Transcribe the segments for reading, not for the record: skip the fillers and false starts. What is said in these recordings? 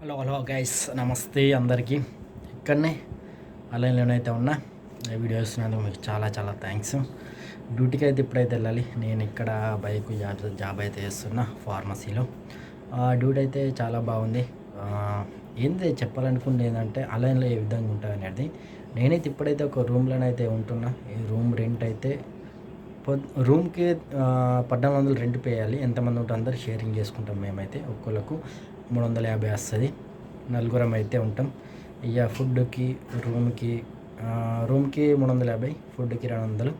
Hello hello guys, నమస్తే అందరికీ. ఇక్కడనే ఆన్లైన్లోనైతే ఉన్నా. వీడియో ఇస్తున్నందుకు మీకు చాలా చాలా థ్యాంక్స్. డ్యూటీకి అయితే ఇప్పుడైతే వెళ్ళాలి. నేను ఇక్కడ బైక్ జాబ్ అయితే చేస్తున్నా ఫార్మసీలో. డ్యూటీ అయితే చాలా బాగుంది. ఏంది చెప్పాలనుకుంది ఏంటంటే ఆన్లైన్లో ఏ విధంగా ఉంటుంది అనేది. నేనైతే ఇప్పుడైతే ఒక రూమ్లోనైతే ఉంటున్నా. ఈ రూమ్ రెంట్ అయితే రూమ్కి 1400 రెంట్ పే చేయాలి. ఎంతమంది ఉంటే అందరు షేరింగ్ చేసుకుంటాం. మేమైతే ఒక్కొక్కరికి 350 వస్తుంది. నలుగురం అయితే ఉంటాం. ఇక ఫుడ్కి రూమ్కి 350, ఫుడ్కి 200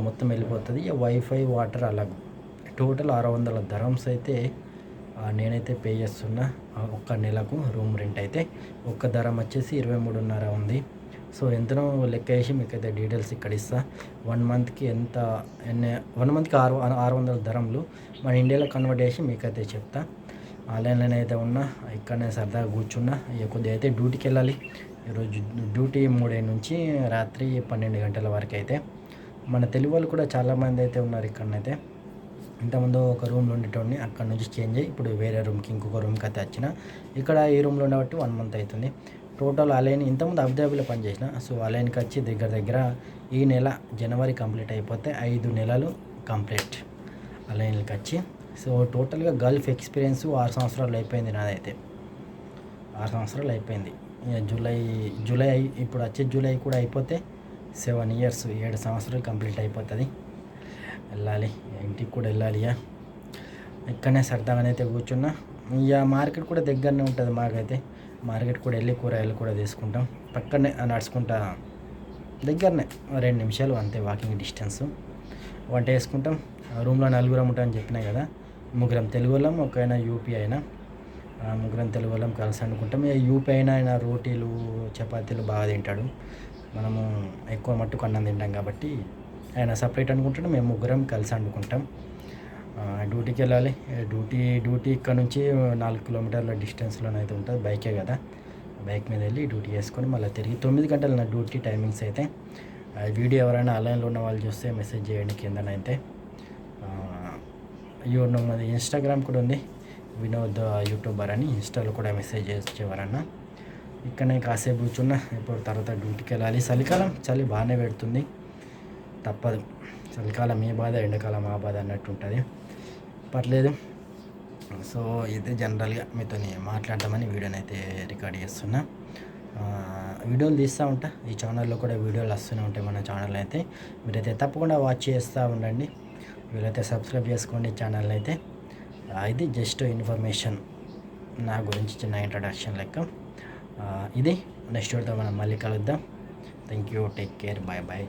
మొత్తం వెళ్ళిపోతుంది. ఇక వైఫై వాటర్ అలాగే టోటల్ 600 దరమ్స్ అయితే నేనైతే పే చేస్తున్నా ఒక్క నెలకు. రూమ్ రెంట్ అయితే ఒక్క ధరం వచ్చేసి 23.5 ఉంది. సో ఎంతనో లెక్క వేసి మీకైతే డీటెయిల్స్ ఇక్కడ ఇస్తా. 1 మంత్కి 1 మంత్కి 600 ధరములు మన ఇండియాలో కన్వర్ట్ చేసి మీకైతే చెప్తా. ఆన్లైన్లోనే అయితే ఉన్నా. ఇక్కడనే సరదాగా కూర్చున్నా. ఇక కొద్దిగా అయితే డ్యూటీకి వెళ్ళాలి. ఈరోజు డ్యూటీ 3 నుంచి రాత్రి 12 గంటల వరకు అయితే. మన తెలుగు వాళ్ళు కూడా చాలామంది అయితే ఉన్నారు ఇక్కడనైతే. ఇంతకుముందు ఒక రూమ్లో ఉండేటోడిని, అక్కడ నుంచి చేంజ్ అయ్యి ఇప్పుడు వేరే రూమ్కి ఇంకొక రూమ్కి అయితే వచ్చిన. ఇక్కడ ఈ రూమ్లో ఉండబట్టి 1 మంత్ అవుతుంది. టోటల్ అలైన్ ఇంతకుముందు అబుదాబిలో పనిచేసిన. సో అలైన్కి వచ్చి దగ్గర ఈ నెల జనవరి కంప్లీట్ అయిపోతే 5 నెలలు కంప్లీట్ అలైన్కి వచ్చి. సో టోటల్గా గల్ఫ్ ఎక్స్పీరియన్స్ 6 సంవత్సరాలు అయిపోయింది నాదైతే. 6 సంవత్సరాలు అయిపోయింది. జూలై ఇప్పుడు వచ్చే జూలై కూడా అయిపోతే 7 ఇయర్స్ 7 సంవత్సరాలు కంప్లీట్ అయిపోతుంది. వెళ్ళాలి, ఇంటికి కూడా వెళ్ళాలి. ఇక్కడనే సరదాగానైతే కూర్చున్నా. ఇక మార్కెట్ కూడా దగ్గరనే ఉంటుంది మాకైతే. మార్కెట్ కూడా వెళ్ళి కూరగాయలు కూడా తీసుకుంటాం. పక్కనే నడుచుకుంటా, దగ్గరనే 2 నిమిషాలు అంతే వాకింగ్ డిస్టెన్స్. వంట వేసుకుంటాం. రూమ్లో నలుగురం ఉంటామని చెప్పినా కదా. ముగ్గురం తెలుగు వాళ్ళం, ఒక ఆయన యూపీ అయినా. ముగ్గురం తెలుగు వాళ్ళం కలిసి అనుకుంటాం. ఇక యూపీ అయినా రోటీలు చపాతీలు బాగా తింటాడు. మనము ఎక్కువ మట్టుకు అన్నం తింటాం కాబట్టి ఆయన సపరేట్ అనుకుంటాడు, మేము ముగ్గురం కలిసి అనుకుంటాం. డ్యూటీకి వెళ్ళాలి. డ్యూటీ ఇక్కడ నుంచి 4 కిలోమీటర్ల డిస్టెన్స్లోనైతే ఉంటుంది. బైకే కదా, బైక్ మీద వెళ్ళి డ్యూటీ చేసుకొని మళ్ళీ తిరిగి 9 గంటలు నా డ్యూటీ టైమింగ్స్ అయితే. వీడియో ఎవరైనా ఆన్లైన్లో ఉన్న వాళ్ళు చూస్తే మెసేజ్ చేయండి కిందనైతే. మాది ఇన్స్టాగ్రామ్ కూడా ఉంది, వినోద్ యూట్యూబర్ అని. ఇన్స్టాలో కూడా మెసేజ్ చేయొచ్చు ఎవరన్నా. ఇక్కడనే కాసేపు కూర్చున్నా. ఇప్పుడు తర్వాత డ్యూటీకి వెళ్ళాలి. చలికాలం చలి బాగానే పెడుతుంది, తప్పదు. చలికాలం మీ బాధ, ఎండాకాలం మా బాధ అన్నట్టు ఉంటుంది. పర్లేదు. సో ఇది జనరల్గా మీతో మాట్లాడదామని వీడియోని అయితే రికార్డ్ చేస్తున్నా. వీడియోలు తీస్తూ ఉంటా. ఈ ఛానల్లో కూడా వీడియోలు వస్తూనే ఉంటాయి మన ఛానల్ అయితే. మీరైతే తప్పకుండా వాచ్ చేస్తూ ఉండండి. వీళ్ళైతే సబ్స్క్రైబ్ చేసుకోండి ఛానల్ని అయితే. ఇది జస్ట్ ఇన్ఫర్మేషన్, నా గురించి చిన్న ఇంట్రడక్షన్ లెక్క. ఇది నెక్స్ట్ వీడియోతో మనం మళ్ళీ కలుద్దాం. Thank you, take care, bye bye.